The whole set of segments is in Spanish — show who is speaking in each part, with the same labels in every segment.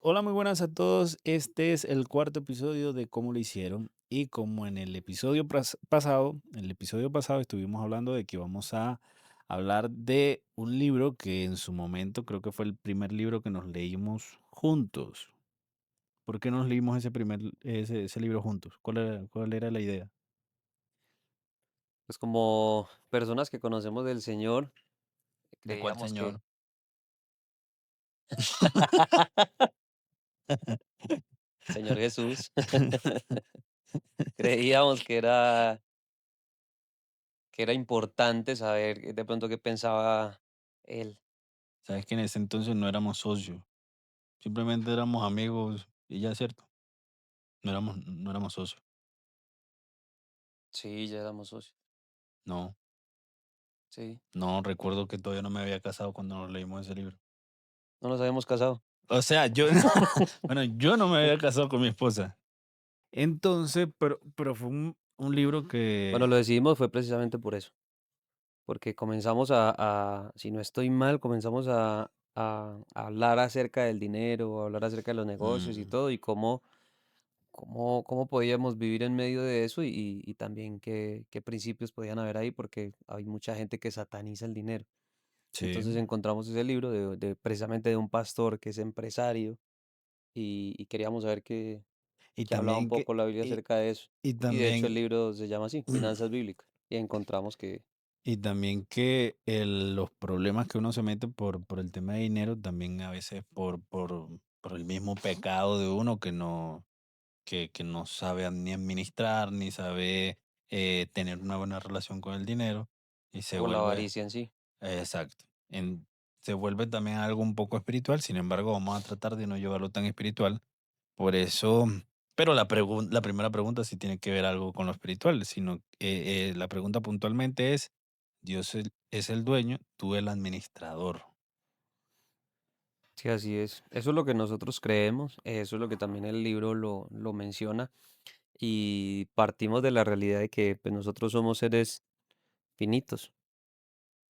Speaker 1: Hola, muy buenas a todos. Este es el cuarto episodio de Cómo lo hicieron. Y como en el episodio pasado estuvimos hablando de que vamos a hablar de un libro que en su momento creo que fue el primer libro que nos leímos juntos. ¿Por qué nos leímos ese libro juntos? ¿Cuál era la idea?
Speaker 2: Pues como personas que conocemos del Señor,
Speaker 1: ¿De cuál
Speaker 2: creíamos que
Speaker 1: señor?
Speaker 2: Señor Jesús, creíamos que era importante saber de pronto qué pensaba Él.
Speaker 1: Sabes que en ese entonces no éramos socios, simplemente éramos amigos y ya, ¿cierto? No éramos socios.
Speaker 2: Sí, ya éramos socios.
Speaker 1: No.
Speaker 2: Sí,
Speaker 1: No, recuerdo que todavía no me había casado cuando nos leímos ese libro.
Speaker 2: no nos habíamos casado.
Speaker 1: O sea, yo bueno, yo no me había casado con mi esposa. Entonces, pero fue un libro
Speaker 2: Bueno,
Speaker 1: que
Speaker 2: lo decidimos fue precisamente por eso, porque comenzamos si no estoy mal, comenzamos a hablar acerca del dinero, a hablar acerca de los negocios y
Speaker 1: mm,
Speaker 2: todo, y cómo podíamos vivir en medio de eso y también qué principios podían haber ahí, porque hay mucha gente que sataniza el dinero. Entonces
Speaker 1: sí,
Speaker 2: encontramos ese libro precisamente de un pastor que es empresario y queríamos saber
Speaker 1: y
Speaker 2: que hablaba un
Speaker 1: también que
Speaker 2: poco la Biblia
Speaker 1: y
Speaker 2: acerca de eso.
Speaker 1: y
Speaker 2: Y de hecho el
Speaker 1: también
Speaker 2: libro se llama así, Finanzas Bíblicas. Y encontramos que,
Speaker 1: y también que los problemas que uno se mete por el tema de dinero, también a veces por el mismo pecado de uno que no sabe ni administrar, ni sabe, tener una buena relación con el dinero, y se
Speaker 2: o la
Speaker 1: vuelve.
Speaker 2: avaricia en sí.
Speaker 1: Exacto. Se vuelve también algo un poco espiritual, sin embargo, vamos a tratar de no llevarlo tan espiritual. Por eso, pero la primera pregunta sí tiene que ver algo con lo espiritual, sino la pregunta puntualmente es, Dios es el dueño, tú el administrador.
Speaker 2: Sí, así es. Eso es lo que nosotros creemos, eso es lo que también el libro lo menciona y partimos de la realidad de que pues, nosotros somos seres finitos.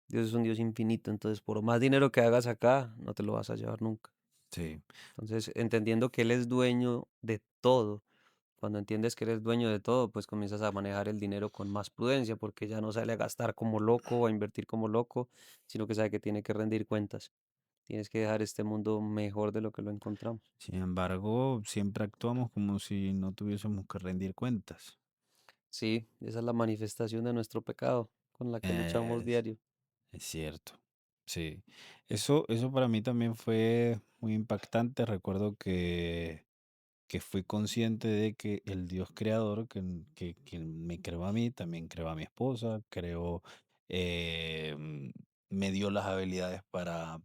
Speaker 2: Dios es un Dios infinito, entonces por más dinero que hagas acá, no te lo vas a llevar nunca.
Speaker 1: Sí.
Speaker 2: Entonces, entendiendo que Él es dueño de todo, cuando entiendes que eres dueño de todo, pues comienzas a manejar el dinero con más prudencia, porque ya no sale a gastar como loco o a invertir como loco, sino que sabe que tiene que rendir cuentas. Tienes que dejar este mundo mejor de lo que lo encontramos.
Speaker 1: Sin embargo, siempre actuamos como si no tuviésemos que rendir cuentas.
Speaker 2: Sí, esa es la manifestación de nuestro pecado con la que luchamos
Speaker 1: Es,
Speaker 2: diario.
Speaker 1: es cierto. Sí. Eso para mí también fue muy impactante. Recuerdo que fui consciente de que el Dios creador que me creó a mí, también creó a mi esposa, eh, mm, me dio las habilidades para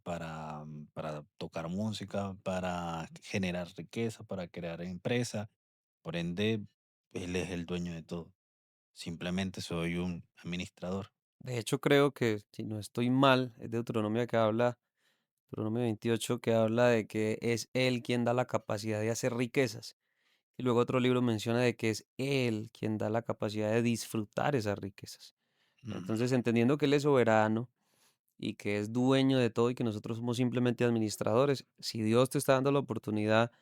Speaker 1: tocar música, para generar riqueza, para crear empresa. Por ende, Él es el dueño de todo. Simplemente soy un administrador.
Speaker 2: De hecho, creo que, si no estoy mal, es Deuteronomio que habla, Deuteronomio 28, que habla de que es Él quien da la capacidad de hacer riquezas. Y luego otro libro menciona de que es Él quien da la capacidad de disfrutar esas riquezas.
Speaker 1: Mm,
Speaker 2: Entonces, entendiendo que Él es soberano y que es dueño de todo y que nosotros somos simplemente administradores, si Dios te está dando la oportunidad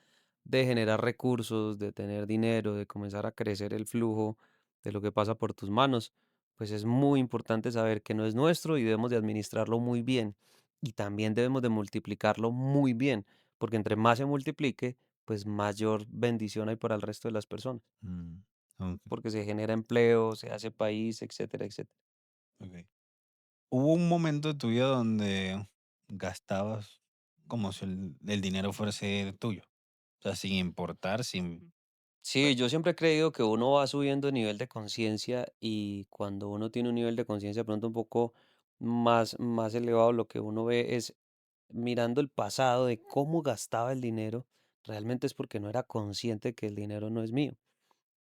Speaker 2: de generar recursos, de tener dinero, de comenzar a crecer el flujo de lo que pasa por tus manos, pues es muy importante saber que no es nuestro y debemos de administrarlo muy bien. Y también debemos de multiplicarlo muy bien, porque entre más se multiplique, pues mayor bendición hay para el resto de las personas,
Speaker 1: mm, ok,
Speaker 2: porque se genera empleo, se hace país, etcétera, etcétera.
Speaker 1: ok. ¿Hubo un momento de tu vida donde gastabas como si el dinero fuese tuyo? O sea, sin importar, sin
Speaker 2: Sí,
Speaker 1: pues,
Speaker 2: yo siempre he creído que uno va subiendo de nivel de conciencia y cuando uno tiene un nivel de conciencia de pronto un poco más elevado, lo que uno ve es mirando el pasado de cómo gastaba el dinero, realmente es porque no era consciente que el dinero no es mío.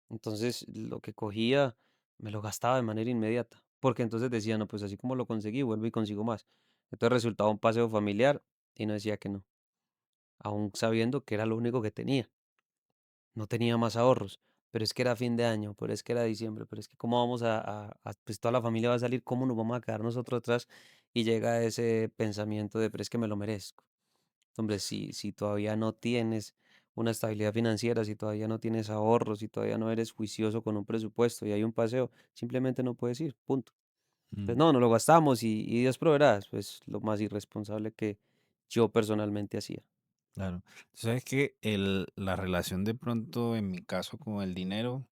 Speaker 2: Entonces, lo que cogía, me lo gastaba de manera inmediata, porque entonces decía, no, pues así como lo conseguí, vuelvo y consigo más. Entonces resultaba un paseo familiar y no decía que no, aún sabiendo que era lo único que tenía. No tenía más ahorros, pero es que era fin de año, pero es que era diciembre, pero es que cómo vamos pues toda la familia va a salir, cómo nos vamos a quedar nosotros atrás y llega ese pensamiento de, pero es que me lo merezco. Hombre, si todavía no tienes una estabilidad financiera, si todavía no tienes ahorros, si todavía no eres juicioso con un presupuesto y hay un paseo, simplemente no puedes ir, punto. Pues
Speaker 1: Mm,
Speaker 2: no, no lo gastamos y Dios proveerá. Pues lo más irresponsable que yo personalmente hacía.
Speaker 1: claro. ¿Sabes que la relación de pronto, en mi caso, con el dinero,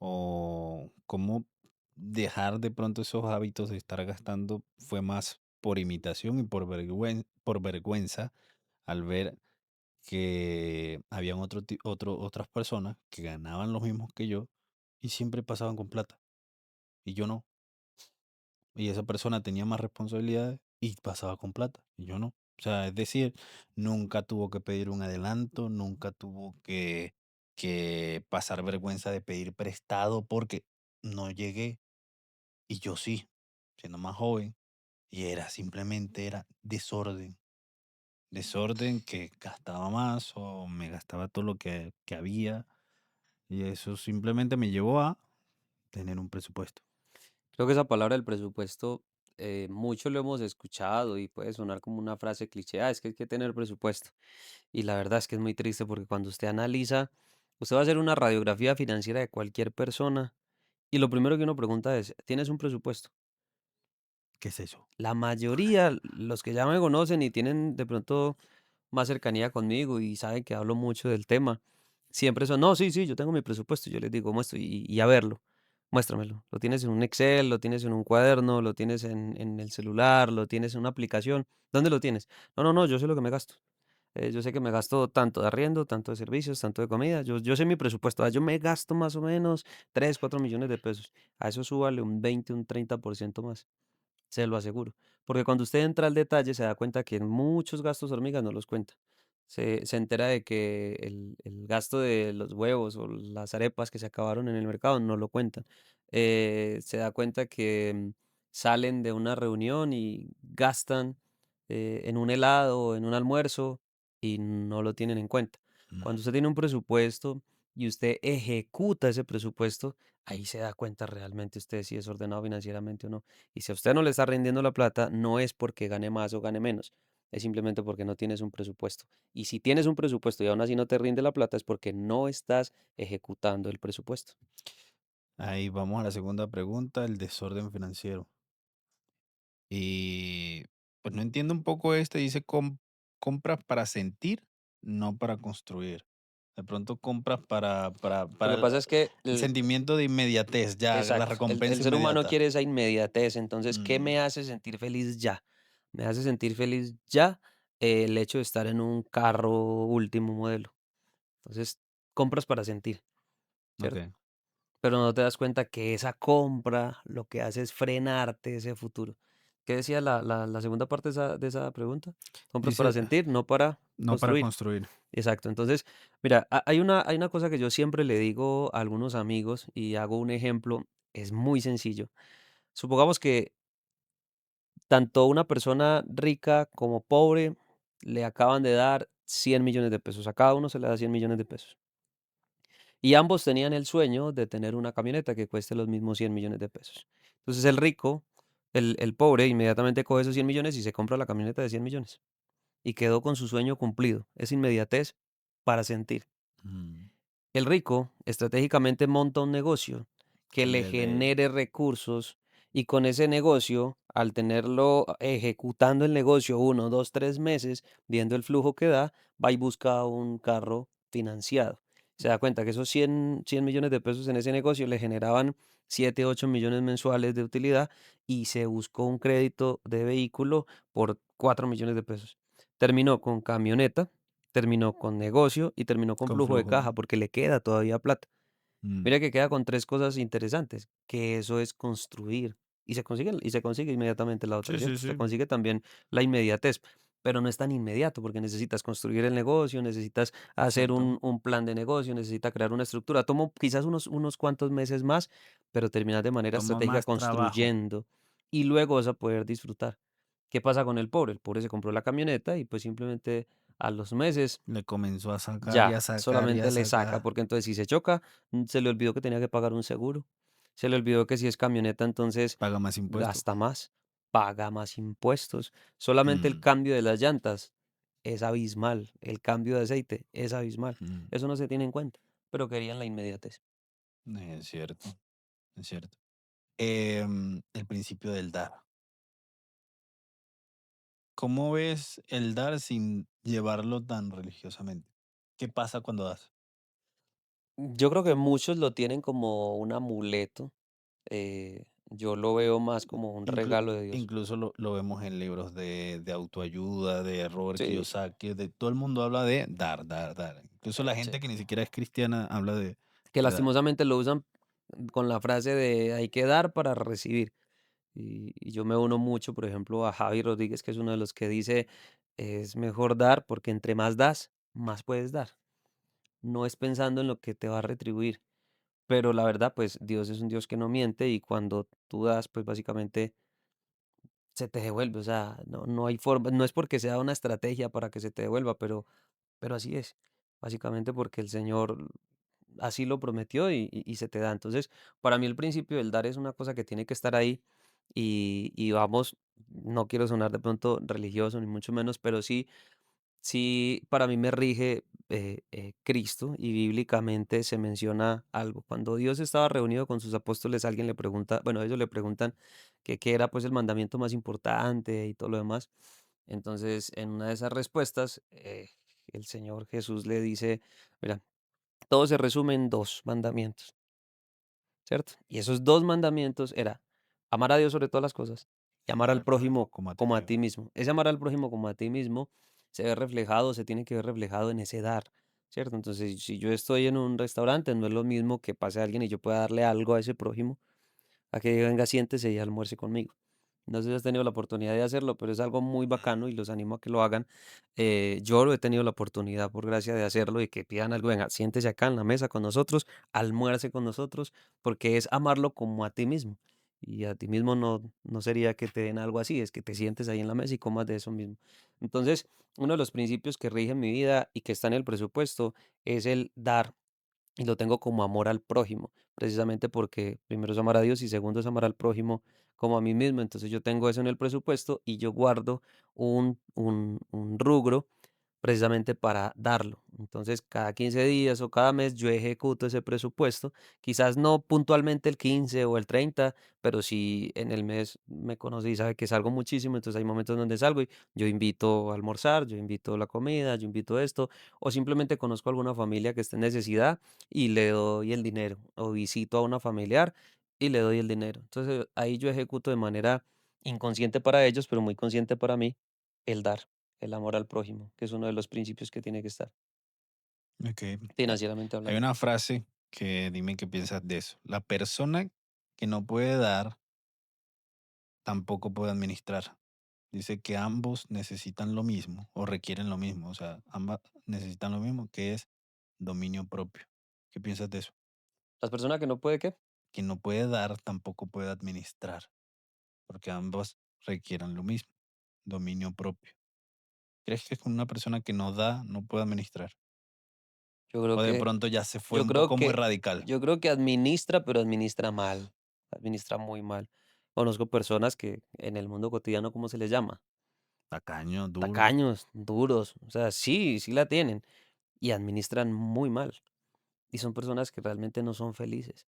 Speaker 1: o cómo dejar de pronto esos hábitos de estar gastando fue más por imitación y por vergüenza al ver que habían otras personas que ganaban lo mismo que yo y siempre pasaban con plata y yo no. Y esa persona tenía más responsabilidades y pasaba con plata y yo no. O sea, es decir, nunca tuvo que pedir un adelanto, nunca tuvo que pasar vergüenza de pedir prestado porque no llegué y yo sí, siendo más joven, y era desorden. Desorden que gastaba más o me gastaba todo lo que había y eso simplemente me llevó a tener un presupuesto.
Speaker 2: Creo que esa palabra del presupuesto, mucho lo hemos escuchado y puede sonar como una frase cliché, es que hay que tener presupuesto. Y la verdad es que es muy triste porque cuando usted analiza, usted va a hacer una radiografía financiera de cualquier persona y lo primero que uno pregunta es, ¿tienes un presupuesto?
Speaker 1: ¿Qué es eso?
Speaker 2: La mayoría, los que ya me conocen y tienen de pronto más cercanía conmigo y saben que hablo mucho del tema, siempre son, no, sí, sí, yo tengo mi presupuesto. Yo les digo, muestro y a verlo, muéstramelo. Lo tienes en un Excel, lo tienes en un cuaderno, lo tienes en el celular, lo tienes en una aplicación. ¿Dónde lo tienes? No, no, no, yo sé lo que me gasto. Yo sé que me gasto tanto de arriendo, tanto de servicios, tanto de comida. Yo sé mi presupuesto. Yo me gasto más o menos 3 4 millones de pesos. A eso súbale un 20 un 30% más. Se lo aseguro. Porque cuando usted entra al detalle se da cuenta que muchos gastos hormigas no los cuenta. Se entera de que el gasto de los huevos o las arepas que se acabaron en el mercado no lo cuentan. Se da cuenta que salen de una reunión y gastan en un helado o en un almuerzo y no lo tienen en cuenta. Cuando usted tiene un presupuesto y usted ejecuta ese presupuesto, ahí se da cuenta realmente usted si es ordenado financieramente o no. Y si a usted no le está rindiendo la plata, no es porque gane más o gane menos, es simplemente porque no tienes un presupuesto. Y si tienes un presupuesto y aún así no te rinde la plata, es porque no estás ejecutando el presupuesto.
Speaker 1: Ahí vamos a la segunda pregunta, el desorden financiero. Y pues no entiendo un poco dice compras para sentir, no para construir. De pronto compras
Speaker 2: Lo
Speaker 1: para
Speaker 2: que pasa es que,
Speaker 1: el sentimiento de inmediatez, ya, la
Speaker 2: exacto, el
Speaker 1: recompensa
Speaker 2: ser humano
Speaker 1: inmediata.
Speaker 2: quiere esa inmediatez. Entonces, ¿qué
Speaker 1: Mm,
Speaker 2: me hace sentir feliz ya? Me hace sentir feliz ya el hecho de estar en un carro último modelo. Entonces, compras para sentir, ¿cierto?
Speaker 1: ok.
Speaker 2: Pero no te das cuenta que esa compra lo que hace es frenarte ese futuro. ¿Qué decía la segunda parte de esa pregunta? Compras para
Speaker 1: Dice,
Speaker 2: sentir, no para
Speaker 1: no para
Speaker 2: construir.
Speaker 1: construir.
Speaker 2: Exacto. Entonces, mira, hay una cosa que yo siempre le digo a algunos amigos y hago un ejemplo, es muy sencillo. Supongamos que tanto una persona rica como pobre le acaban de dar 100 millones de pesos. A cada uno se le da 100 millones de pesos. Y ambos tenían el sueño de tener una camioneta que cueste los mismos 100 millones de pesos. Entonces el rico, el pobre, inmediatamente coge esos 100 millones y se compra la camioneta de 100 millones. Y quedó con su sueño cumplido. Es inmediatez para sentir.
Speaker 1: Mm,
Speaker 2: El rico estratégicamente monta un negocio que
Speaker 1: en
Speaker 2: le
Speaker 1: vez de,
Speaker 2: genere recursos y con ese negocio, al tenerlo ejecutando el negocio 1, 2, 3 meses, viendo el flujo que da, va y busca un carro financiado. Se da cuenta que esos 100 millones de pesos en ese negocio le generaban 7 8 millones mensuales de utilidad y se buscó un crédito de vehículo por 4 millones de pesos. Terminó con camioneta, terminó con negocio y terminó con
Speaker 1: con
Speaker 2: flujo de
Speaker 1: flujo.
Speaker 2: caja porque le queda todavía plata.
Speaker 1: Mm,
Speaker 2: Mira que queda con 3 cosas interesantes, que eso es construir y se consigue inmediatamente la otra,
Speaker 1: sí, sí,
Speaker 2: ¿cierto? Se
Speaker 1: sí,
Speaker 2: consigue también la inmediatez, pero no es tan inmediato porque necesitas construir el negocio, necesitas hacer
Speaker 1: exacto.
Speaker 2: un plan de negocio, necesitas crear una estructura. Toma quizás unos cuantos meses más, pero terminas de manera
Speaker 1: Toma
Speaker 2: estratégica
Speaker 1: más trabajo.
Speaker 2: construyendo y luego vas a poder disfrutar. ¿Qué pasa con el pobre? El pobre se compró la camioneta y pues simplemente a los meses
Speaker 1: Le comenzó a sacar y a
Speaker 2: ya,
Speaker 1: sacar y a
Speaker 2: solamente le saca,
Speaker 1: sacar.
Speaker 2: porque entonces si se choca, se le olvidó que tenía que pagar un seguro, se le olvidó que si es camioneta, entonces
Speaker 1: Paga más impuestos.
Speaker 2: gasta más, paga más impuestos. Solamente el
Speaker 1: Mm,
Speaker 2: cambio de las llantas. es abismal, el cambio de aceite es abismal.
Speaker 1: Mm,
Speaker 2: Eso no se tiene en cuenta, pero querían la inmediatez.
Speaker 1: es cierto, es cierto. El principio del dar. ¿Cómo ves el dar sin llevarlo tan religiosamente? ¿Qué pasa cuando das?
Speaker 2: Yo creo que muchos lo tienen como un amuleto, yo lo veo más como un
Speaker 1: Inclu-
Speaker 2: regalo de Dios.
Speaker 1: Incluso lo vemos en libros de autoayuda, de Robert
Speaker 2: Sí,
Speaker 1: Kiyosaki, de todo el mundo habla de dar, dar, dar. Incluso la
Speaker 2: sí.
Speaker 1: gente que ni siquiera es cristiana habla
Speaker 2: Que
Speaker 1: de dar.
Speaker 2: lastimosamente lo usan con la frase de hay que dar para recibir. Y yo me uno mucho, por ejemplo, a Javi Rodríguez, que es uno de los que dice, es mejor dar porque entre más das, más puedes dar. No es pensando en lo que te va a retribuir. Pero la verdad, pues Dios es un Dios que no miente y cuando tú das, pues básicamente se te devuelve. O sea, no hay forma, no es porque sea una estrategia para que se te devuelva, pero así es. Básicamente porque el Señor así lo prometió y se te da. Entonces, para mí el principio del dar es una cosa que tiene que estar ahí y vamos, no quiero sonar de pronto religioso ni mucho menos, pero sí, sí para mí me rige Cristo y bíblicamente se menciona algo. Cuando Dios estaba reunido con sus apóstoles, alguien le pregunta, bueno, ellos le preguntan que qué era pues el mandamiento más importante y todo lo demás. Entonces, en una de esas respuestas, el Señor Jesús le dice, mira, todo se resume en 2 mandamientos, ¿cierto? Y esos 2 mandamientos era amar a Dios sobre todas las cosas y
Speaker 1: Y
Speaker 2: amar
Speaker 1: amar
Speaker 2: al
Speaker 1: al prójimo
Speaker 2: prójimo
Speaker 1: como a ti
Speaker 2: como a
Speaker 1: mismo.
Speaker 2: ti mismo. Ese amar al prójimo como a ti mismo se ve reflejado, se tiene que ver reflejado en ese dar, ¿cierto? Entonces, si yo estoy en un restaurante, no es lo mismo que pase alguien y yo pueda darle algo a ese prójimo, a que venga, siéntese y almuerce conmigo. No sé si has tenido la oportunidad de hacerlo, pero es algo muy bacano y los animo a que lo hagan. Yo lo he tenido la oportunidad, por gracia, de hacerlo y que pidan algo. Venga, siéntese acá en la mesa con nosotros, almuerce con nosotros, porque es amarlo como a ti mismo. Y a ti mismo no sería que te den algo así, es que te sientes ahí en la mesa y comas de eso mismo. Entonces, uno de los principios que rigen mi vida y que está en el presupuesto es el dar y lo tengo como amor al prójimo, precisamente porque primero es amar a Dios y segundo es amar al prójimo como a mí mismo. Entonces yo tengo eso en el presupuesto y yo guardo un rubro precisamente para darlo. Entonces, cada 15 días o cada mes yo ejecuto ese presupuesto, quizás no puntualmente el 15 o el 30, pero si en el mes me conoce y sabe que salgo muchísimo, entonces hay momentos donde salgo y yo invito a almorzar, yo invito la comida, yo invito esto, o simplemente conozco a alguna familia que esté en necesidad y le doy el dinero, o visito a una familiar y le doy el dinero. Entonces, ahí yo ejecuto de manera inconsciente para ellos, pero muy consciente para mí, el dar. El amor al prójimo, que es uno de los principios que tiene que estar,
Speaker 1: Ok.
Speaker 2: financieramente
Speaker 1: Hay
Speaker 2: hablando.
Speaker 1: una frase que dime qué piensas de eso. La persona que no puede dar tampoco puede administrar. Dice que ambos necesitan lo mismo o requieren lo mismo. O sea, ambas necesitan lo mismo, que es dominio propio. ¿Qué piensas de eso?
Speaker 2: Las personas que no puede, ¿qué?
Speaker 1: Quien no puede dar tampoco puede administrar, porque ambos requieren lo mismo, dominio propio. ¿Crees que con una persona que no da no puede administrar?
Speaker 2: Yo
Speaker 1: O
Speaker 2: creo
Speaker 1: de
Speaker 2: que
Speaker 1: pronto ya se fue
Speaker 2: yo
Speaker 1: un
Speaker 2: creo
Speaker 1: poco muy
Speaker 2: que
Speaker 1: radical.
Speaker 2: yo creo que administra, pero administra mal, administra muy mal. Conozco personas que en el mundo cotidiano, ¿cómo se les llama?
Speaker 1: Tacaño, duro.
Speaker 2: Tacaños, duros, o sea, sí, sí la tienen y administran muy mal. Y son personas que realmente no son felices.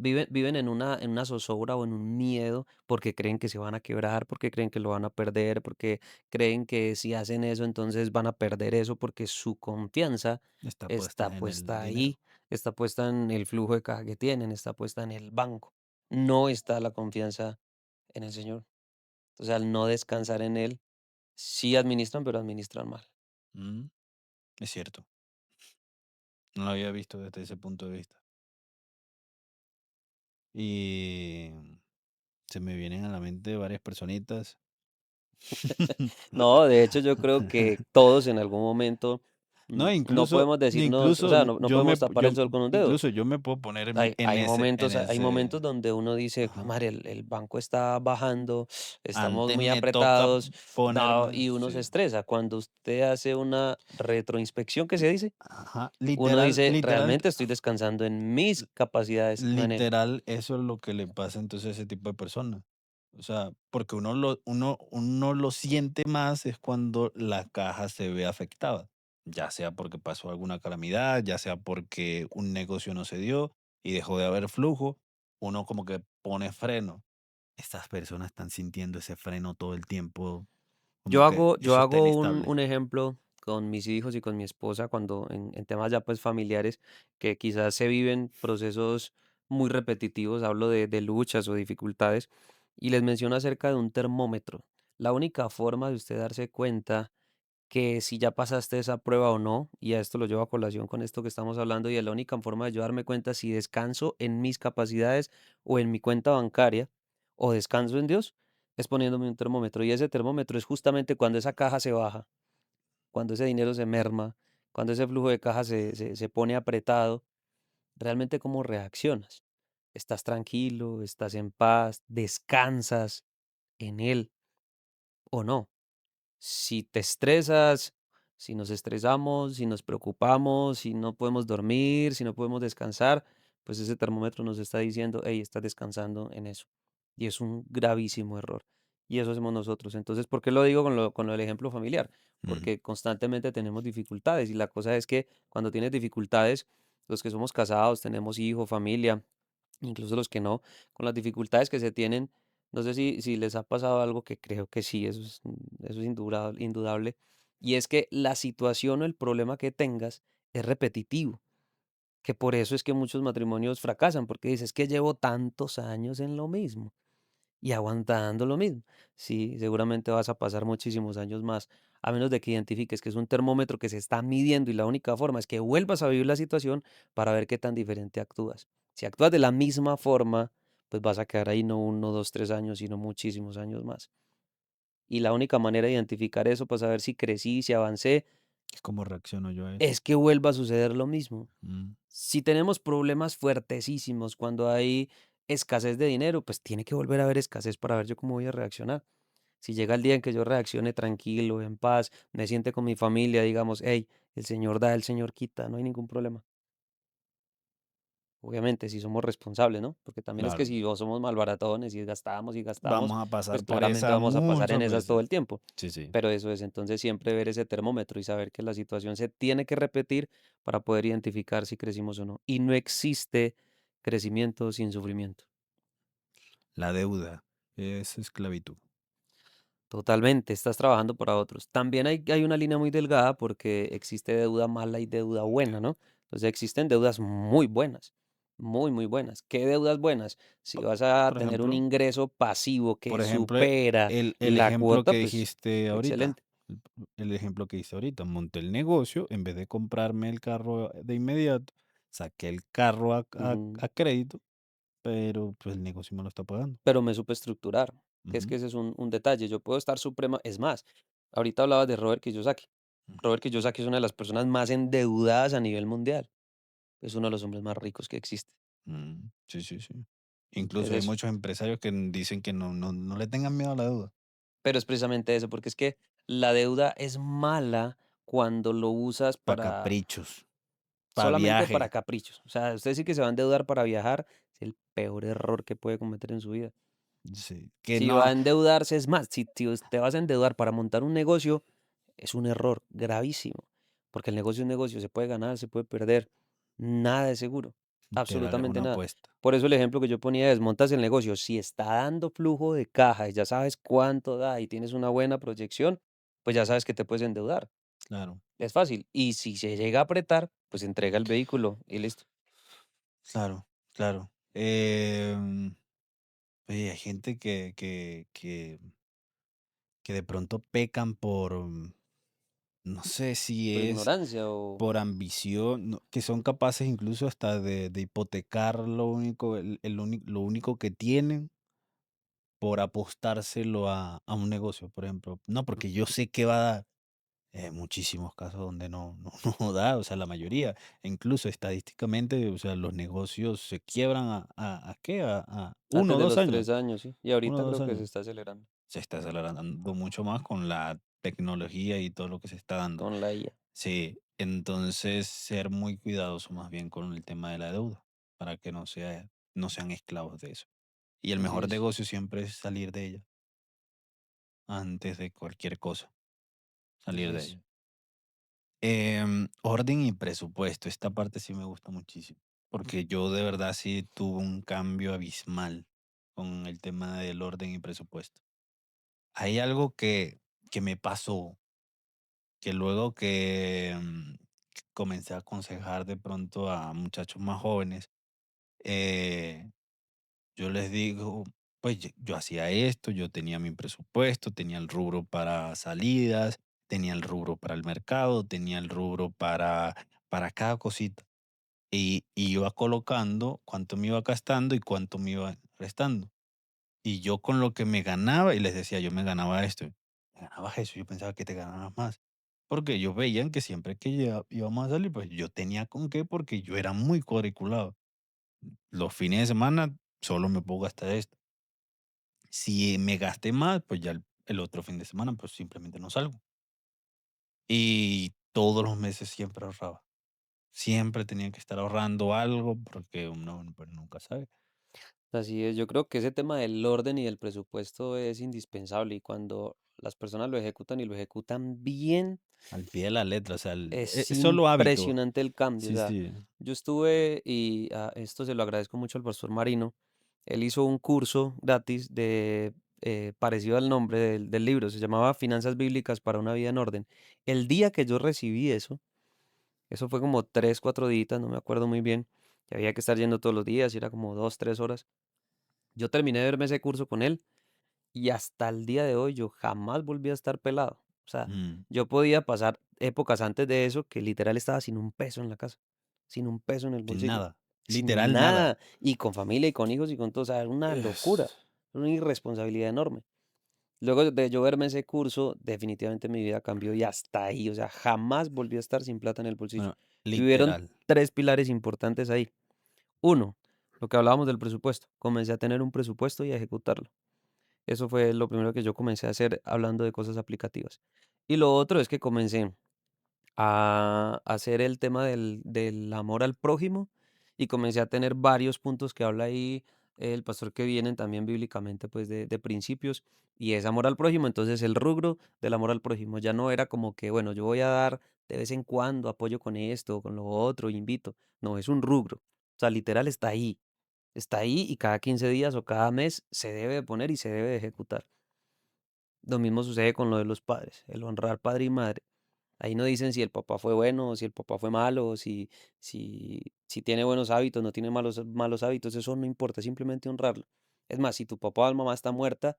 Speaker 2: Viven en una zozobra o en un miedo porque creen que se van a quebrar, porque creen que lo van a perder, porque creen que si hacen eso, entonces van a perder eso, porque su confianza
Speaker 1: Está
Speaker 2: está
Speaker 1: puesta en el
Speaker 2: puesta
Speaker 1: dinero.
Speaker 2: ahí, está puesta en el flujo de caja que tienen, está puesta en el banco. No está la confianza en el Señor. Entonces, al no descansar en Él, sí administran, pero administran mal.
Speaker 1: Mm, es cierto. No lo había visto desde ese punto de vista. Y se me vienen a la mente varias personitas.
Speaker 2: No, de hecho, yo creo que todos en algún momento,
Speaker 1: No,
Speaker 2: no podemos decirnos, o sea, no podemos tapar el sol con un dedo.
Speaker 1: incluso yo me puedo poner en
Speaker 2: Hay momentos
Speaker 1: ese,
Speaker 2: donde uno dice: "Jue
Speaker 1: ajá.
Speaker 2: madre, el banco está bajando, estamos
Speaker 1: Antes
Speaker 2: muy
Speaker 1: me toca
Speaker 2: apretados", no,
Speaker 1: ponerme,
Speaker 2: y uno se
Speaker 1: sí,
Speaker 2: estresa. Cuando usted hace una retroinspección, ¿qué se dice?
Speaker 1: ajá,
Speaker 2: Uno
Speaker 1: literal,
Speaker 2: dice:
Speaker 1: literal,
Speaker 2: "Realmente estoy descansando en mis capacidades, no en él".
Speaker 1: literal, eso es lo que le pasa entonces a ese tipo de personas. O sea, porque uno lo siente más es cuando la caja se ve afectada, ya sea porque pasó alguna calamidad, ya sea porque un negocio no se dio y dejó de haber flujo, uno como que pone freno. Estas personas están sintiendo ese freno todo el tiempo, como que
Speaker 2: Yo
Speaker 1: eso está
Speaker 2: hago
Speaker 1: inestable.
Speaker 2: un ejemplo con mis hijos y con mi esposa cuando en temas ya pues familiares que quizás se viven procesos muy repetitivos, hablo de luchas o dificultades, y les menciono acerca de un termómetro. La única forma de usted darse cuenta que si ya pasaste esa prueba o no, y a esto lo llevo a colación con esto que estamos hablando, y es la única forma de yo darme cuenta si descanso en mis capacidades o en mi cuenta bancaria, o descanso en Dios, es poniéndome un termómetro. Y ese termómetro es justamente cuando esa caja se baja, cuando ese dinero se merma, cuando ese flujo de caja se pone apretado, realmente cómo reaccionas. ¿Estás tranquilo? ¿Estás en paz? ¿Descansas en Él o no? Si te estresas, si nos estresamos, si nos preocupamos, si no podemos dormir, si no podemos descansar, pues ese termómetro nos está diciendo, hey, estás descansando en eso. Y es un gravísimo error. Y eso hacemos nosotros. Entonces, ¿por qué lo digo con lo del ejemplo familiar?
Speaker 1: Mm,
Speaker 2: Porque constantemente tenemos dificultades y la cosa es que cuando tienes dificultades, los que somos casados, tenemos hijos, familia, incluso los que no, con las dificultades que se tienen, no sé si les ha pasado algo que creo que sí, eso es indudable, y es que la situación o el problema que tengas es repetitivo, que por eso es que muchos matrimonios fracasan, porque dices que llevo tantos años en lo mismo y aguantando lo mismo. Sí, seguramente vas a pasar muchísimos años más, a menos de que identifiques que es un termómetro que se está midiendo y la única forma es que vuelvas a vivir la situación para ver qué tan diferente actúas. Si actúas de la misma forma, pues vas a quedar ahí no 1, 2, 3 años, sino muchísimos años más. Y la única manera de identificar eso, para saber si crecí, si avancé,
Speaker 1: es como reacciono yo a eso.
Speaker 2: es que vuelva a suceder lo mismo.
Speaker 1: Mm,
Speaker 2: Si tenemos problemas fuertesísimos cuando hay escasez de dinero, pues tiene que volver a haber escasez para ver yo cómo voy a reaccionar. Si llega el día en que yo reaccione tranquilo, en paz, me siente con mi familia, digamos, hey, el Señor da, el Señor quita, no hay ningún problema. Obviamente, si somos responsables, ¿no? Porque también es que
Speaker 1: claro.
Speaker 2: si o somos malbaratones y gastamos,
Speaker 1: Vamos a
Speaker 2: pues
Speaker 1: pasar por
Speaker 2: claramente
Speaker 1: esa
Speaker 2: vamos a pasar en
Speaker 1: muchas
Speaker 2: esas todo
Speaker 1: veces.
Speaker 2: el tiempo.
Speaker 1: Sí, sí.
Speaker 2: Pero eso es, entonces siempre ver ese termómetro y saber que la situación se tiene que repetir para poder identificar si crecimos o no. Y no existe crecimiento sin sufrimiento.
Speaker 1: La deuda es esclavitud.
Speaker 2: Totalmente, estás trabajando para otros. También hay una línea muy delgada porque existe deuda mala y deuda buena, ¿no? Entonces existen deudas muy buenas, muy, muy buenas. ¿Qué deudas buenas? Si vas a
Speaker 1: Por
Speaker 2: tener un
Speaker 1: ejemplo,
Speaker 2: ingreso pasivo
Speaker 1: por
Speaker 2: que
Speaker 1: ejemplo,
Speaker 2: supera
Speaker 1: el
Speaker 2: la
Speaker 1: ejemplo
Speaker 2: cuota,
Speaker 1: que
Speaker 2: pues
Speaker 1: dijiste ahorita,
Speaker 2: excelente.
Speaker 1: el ejemplo que dijiste ahorita, monté el negocio, en vez de comprarme el carro de inmediato, saqué el carro
Speaker 2: Ujú.
Speaker 1: a crédito, pero pues el negocio me lo está pagando.
Speaker 2: Pero me supe estructurar, que es
Speaker 1: Ujú,
Speaker 2: que ese es un detalle. Yo puedo estar suprema, es más, ahorita hablabas de Robert Kiyosaki.
Speaker 1: ujú,
Speaker 2: Robert Kiyosaki es una de las personas más endeudadas a nivel mundial. Es uno de los hombres más ricos que existe.
Speaker 1: sí, sí, sí.
Speaker 2: Es
Speaker 1: Incluso hay
Speaker 2: eso.
Speaker 1: muchos empresarios que dicen que no le tengan miedo a la deuda,
Speaker 2: Pero es precisamente eso, porque es que la deuda es mala cuando lo usas
Speaker 1: para
Speaker 2: para
Speaker 1: caprichos, para
Speaker 2: solamente
Speaker 1: viajes.
Speaker 2: para caprichos. O sea, usted sí que se va a endeudar para viajar, es el peor error que puede cometer en su vida.
Speaker 1: Sí, que
Speaker 2: Si va
Speaker 1: no,
Speaker 2: a endeudarse, es más, si te vas a endeudar para montar un negocio, es un error gravísimo, porque el negocio es un negocio, se puede ganar, se puede perder, nada es seguro,
Speaker 1: literal, es
Speaker 2: absolutamente
Speaker 1: una
Speaker 2: nada.
Speaker 1: apuesta.
Speaker 2: Por eso el ejemplo que yo ponía es, montas el negocio, si está dando flujo de caja y ya sabes cuánto da y tienes una buena proyección, pues ya sabes que te puedes endeudar.
Speaker 1: Claro,
Speaker 2: Es fácil. Y si se llega a apretar, pues entrega el vehículo y listo.
Speaker 1: claro, claro. Oye, hay gente que de pronto pecan por, no sé
Speaker 2: Por
Speaker 1: si es
Speaker 2: ignorancia o...
Speaker 1: por ambición, que son capaces incluso hasta de hipotecar lo único que tienen por apostárselo a un negocio, por ejemplo. No, porque yo sé que va a dar. Muchísimos casos donde no da, o sea, la mayoría. E incluso estadísticamente, o sea, los negocios se quiebran ¿a qué? A
Speaker 2: Antes
Speaker 1: uno o
Speaker 2: de
Speaker 1: 2
Speaker 2: los
Speaker 1: años,
Speaker 2: 3 años, sí. Y
Speaker 1: 1 o
Speaker 2: ahorita
Speaker 1: 2
Speaker 2: creo que se
Speaker 1: años.
Speaker 2: está acelerando
Speaker 1: Se está acelerando mucho más con la tecnología y todo lo que se está dando.
Speaker 2: con la IA.
Speaker 1: Sí, entonces ser muy cuidadoso más bien con el tema de la deuda, para que no sean esclavos de eso. Y el
Speaker 2: Así
Speaker 1: mejor
Speaker 2: es,
Speaker 1: negocio siempre es salir de ella, antes de cualquier cosa,
Speaker 2: así
Speaker 1: salir de
Speaker 2: es.
Speaker 1: ella. Orden y presupuesto, esta parte sí me gusta muchísimo, porque yo de verdad sí tuve un cambio abismal con el tema del orden y presupuesto. Hay algo que me pasó, que luego comencé a aconsejar de pronto a muchachos más jóvenes, eh, yo les digo, pues yo hacía esto, yo tenía mi presupuesto, tenía el rubro para salidas, tenía el rubro para el mercado, tenía el rubro para cada cosita. Y iba colocando cuánto me iba gastando y cuánto me iba restando. Y yo con lo que me ganaba, y les decía, yo me ganaba esto, me ganabas eso, yo pensaba que te ganabas más. Porque ellos veían que siempre que íbamos a salir, pues yo tenía con qué, porque yo era muy cuadriculado. Los fines de semana solo me puedo gastar esto. Si me gasté más, pues ya el otro fin de semana, pues simplemente no salgo. Y todos los meses siempre ahorraba. Siempre tenía que estar ahorrando algo porque uno pues, nunca sabe.
Speaker 2: Así es, yo creo que ese tema del orden y del presupuesto es indispensable y cuando las personas lo ejecutan y lo ejecutan bien,
Speaker 1: Al pie de la letra, o sea,
Speaker 2: es
Speaker 1: es solo hábito.
Speaker 2: impresionante el cambio. O
Speaker 1: Sí,
Speaker 2: sea,
Speaker 1: sí.
Speaker 2: yo estuve y esto se lo agradezco mucho al pastor Marino. Él hizo un curso gratis de parecido al nombre del libro, se llamaba Finanzas Bíblicas para una vida en orden. El día que yo recibí eso fue como 3, 4 días, no me acuerdo muy bien, que había que estar yendo todos los días y era como 2, 3 horas. Yo terminé de verme ese curso con él y hasta el día de hoy yo jamás volví a estar pelado. O sea,
Speaker 1: Mm,
Speaker 2: yo podía pasar épocas antes de eso que literal estaba sin un peso en la casa, sin un peso en el
Speaker 1: sin
Speaker 2: bolsillo,
Speaker 1: nada.
Speaker 2: sin
Speaker 1: Literal nada.
Speaker 2: nada, y con familia y con hijos y con todo. O sea, era una locura,
Speaker 1: Es-
Speaker 2: una irresponsabilidad enorme. Luego de yo verme ese curso, definitivamente mi vida cambió y hasta ahí, o sea, jamás volví a estar sin plata en el bolsillo.
Speaker 1: bueno,
Speaker 2: Y hubieron
Speaker 1: literal.
Speaker 2: 3 pilares importantes ahí. Uno, lo que hablábamos del presupuesto. Comencé a tener un presupuesto y a ejecutarlo. Eso fue lo primero que yo comencé a hacer hablando de cosas aplicativas. Y lo otro es que comencé a hacer el tema del amor al prójimo y comencé a tener varios puntos que habla ahí el pastor que vienen también bíblicamente pues de principios y es amor al prójimo. Entonces el rubro del amor al prójimo ya no era como que, bueno, yo voy a dar de vez en cuando apoyo con esto, con lo otro, invito. No, es un rubro. O sea, literal está ahí. Está ahí y cada 15 días o cada mes se debe de poner y se debe de ejecutar. Lo mismo sucede con lo de los padres, el honrar padre y madre. Ahí no dicen si el papá fue bueno, o si el papá fue malo, o si tiene buenos hábitos, no tiene malos hábitos, eso no importa, simplemente honrarlo. Es más, si tu papá o mamá está muerta,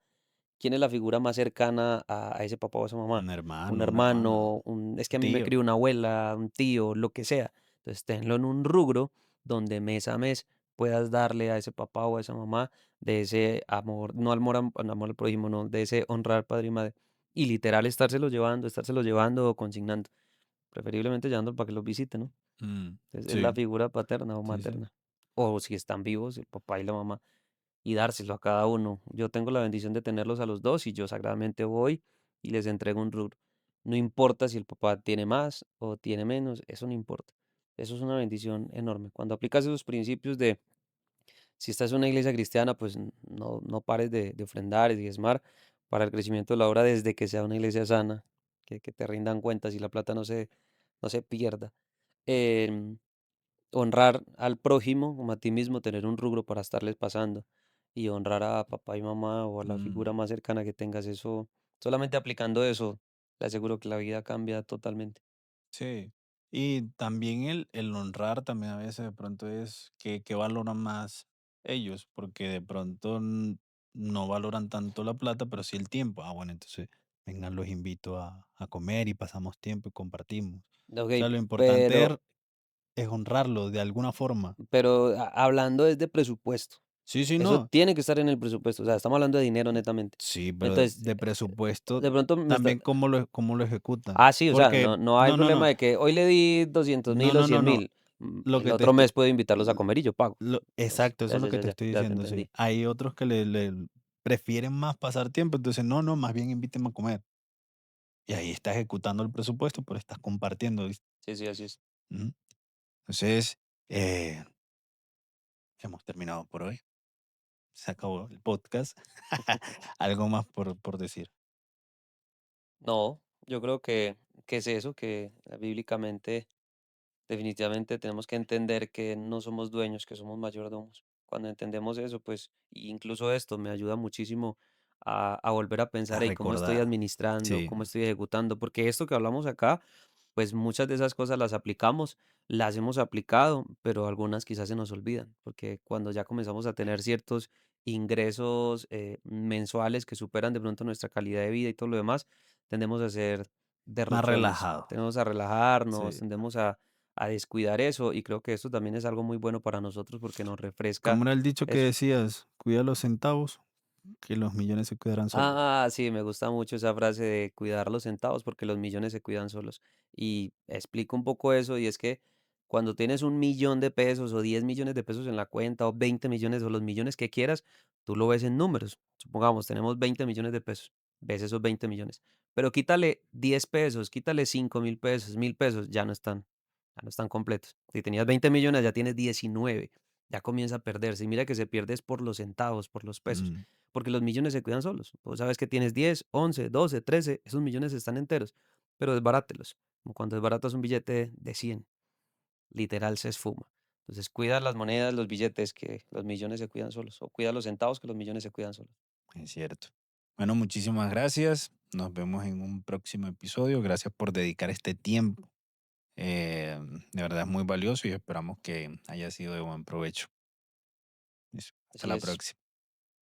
Speaker 2: ¿quién es la figura más cercana a ese papá o a esa mamá?
Speaker 1: Un
Speaker 2: Un
Speaker 1: hermano, una hermana,
Speaker 2: hermano, es que
Speaker 1: un
Speaker 2: a mí me
Speaker 1: tío.
Speaker 2: crió una abuela, un tío, lo que sea. Entonces, tenlo en un rubro donde mes a mes puedas darle a ese papá o a esa mamá de ese amor, no amor al prójimo, no, de ese honrar padre y madre. Y literal estárselo llevando o consignando, preferiblemente llevándolo para que los visite, ¿no?
Speaker 1: Mm,
Speaker 2: Entonces, es la
Speaker 1: sí,
Speaker 2: figura paterna o
Speaker 1: sí, sí.
Speaker 2: materna. O si están vivos, el papá y la mamá y dárselo a cada uno. Yo tengo la bendición de tenerlos a los dos y yo sagradamente voy y les entrego un rubro. No importa si el papá tiene más o tiene menos, eso no importa. Eso es una bendición enorme. Cuando aplicas esos principios de, si estás en una iglesia cristiana, pues no pares de ofrendar y diezmar para el crecimiento de la obra desde que sea una iglesia sana, que te rindan cuentas y la plata no se pierda. Em, Honrar al prójimo como a ti mismo, tener un rubro para estarles pasando y honrar a papá y mamá o a la figura
Speaker 1: Mm.
Speaker 2: más cercana que tengas, eso, solamente aplicando eso, te aseguro que la vida cambia totalmente.
Speaker 1: Sí. Y también el honrar también a veces de pronto es que valoran más ellos, porque de pronto no valoran tanto la plata, pero sí el tiempo. Ah, bueno, entonces vengan, los invito a comer y pasamos tiempo y compartimos.
Speaker 2: Ok,
Speaker 1: O sea, lo importante
Speaker 2: pero,
Speaker 1: es honrarlo de alguna forma.
Speaker 2: pero hablando es de presupuesto.
Speaker 1: Sí, sí,
Speaker 2: Eso
Speaker 1: no.
Speaker 2: tiene que estar en el presupuesto, o sea, estamos hablando de dinero netamente.
Speaker 1: Sí, pero
Speaker 2: Entonces,
Speaker 1: de presupuesto
Speaker 2: de pronto me está...
Speaker 1: también cómo lo ejecutan.
Speaker 2: Sí, o sea,
Speaker 1: Porque,
Speaker 2: no hay
Speaker 1: no, no,
Speaker 2: problema
Speaker 1: no,
Speaker 2: de que hoy le di 200
Speaker 1: no,
Speaker 2: mil o
Speaker 1: no, no,
Speaker 2: 100
Speaker 1: no.
Speaker 2: mil,
Speaker 1: Lo
Speaker 2: el
Speaker 1: que te
Speaker 2: otro
Speaker 1: estoy,
Speaker 2: mes puedo invitarlos a comer y yo pago. Entonces,
Speaker 1: exacto, eso
Speaker 2: ya,
Speaker 1: es lo
Speaker 2: ya,
Speaker 1: que
Speaker 2: ya,
Speaker 1: te
Speaker 2: ya,
Speaker 1: estoy
Speaker 2: ya te
Speaker 1: diciendo, sí.
Speaker 2: entendí.
Speaker 1: Hay otros que prefieren más pasar tiempo, entonces no, más bien invíteme a comer. Y ahí estás ejecutando el presupuesto, pero estás compartiendo, ¿viste?
Speaker 2: Sí, sí, así es.
Speaker 1: Ujú. Entonces, hemos terminado por hoy. se acabó el podcast. Algo más por decir.
Speaker 2: No, yo creo que es eso, que bíblicamente definitivamente tenemos que entender que no somos dueños, que somos mayordomos. Cuando entendemos eso, pues, y incluso esto me ayuda muchísimo a volver a
Speaker 1: A
Speaker 2: pensar, ¿y cómo estoy
Speaker 1: recordar.
Speaker 2: administrando?
Speaker 1: Sí,
Speaker 2: ¿Cómo estoy ejecutando? Porque esto que hablamos acá, pues muchas de esas cosas las aplicamos, las hemos aplicado, pero algunas quizás se nos olvidan, porque cuando ya comenzamos a tener ciertos ingresos mensuales que superan de pronto nuestra calidad de vida y todo lo demás, tendemos a ser
Speaker 1: más
Speaker 2: derrochones,
Speaker 1: relajado.
Speaker 2: tendemos a relajarnos,
Speaker 1: Sí.
Speaker 2: tendemos a descuidar eso y creo que esto también es algo muy bueno para nosotros porque nos refresca
Speaker 1: ¿Cómo era el dicho que
Speaker 2: eso.
Speaker 1: decías? Cuida los centavos, que los millones se cuidarán solos.
Speaker 2: Ah, sí, me gusta mucho esa frase de cuidar los centavos porque los millones se cuidan solos. Y explico un poco eso y es que cuando tienes 1 millón de pesos o 10 millones de pesos en la cuenta o 20 millones o los millones que quieras, tú lo ves en números. Supongamos, tenemos 20 millones de pesos, ves esos 20 millones, pero quítale 10 pesos, quítale 5.000 pesos, 1.000 pesos, ya no están completos. Si tenías 20 millones, ya tienes 19, ya comienza a perderse. Y mira que se pierde es por los centavos, por los pesos
Speaker 1: Mm,
Speaker 2: porque los millones se cuidan solos. Tú sabes que tienes 10, 11, 12, 13, esos millones están enteros, pero desbarátelos. Como cuando desbaratas un billete de 100, literal se esfuma. Entonces, cuida las monedas, los billetes, que los millones se cuidan solos. O cuida los centavos, que los millones se cuidan solos.
Speaker 1: es cierto. Bueno, muchísimas gracias. Nos vemos en un próximo episodio. Gracias por dedicar este tiempo. De verdad es muy valioso y esperamos que haya sido de buen provecho. Listo. Hasta
Speaker 2: Así
Speaker 1: la
Speaker 2: es.
Speaker 1: próxima.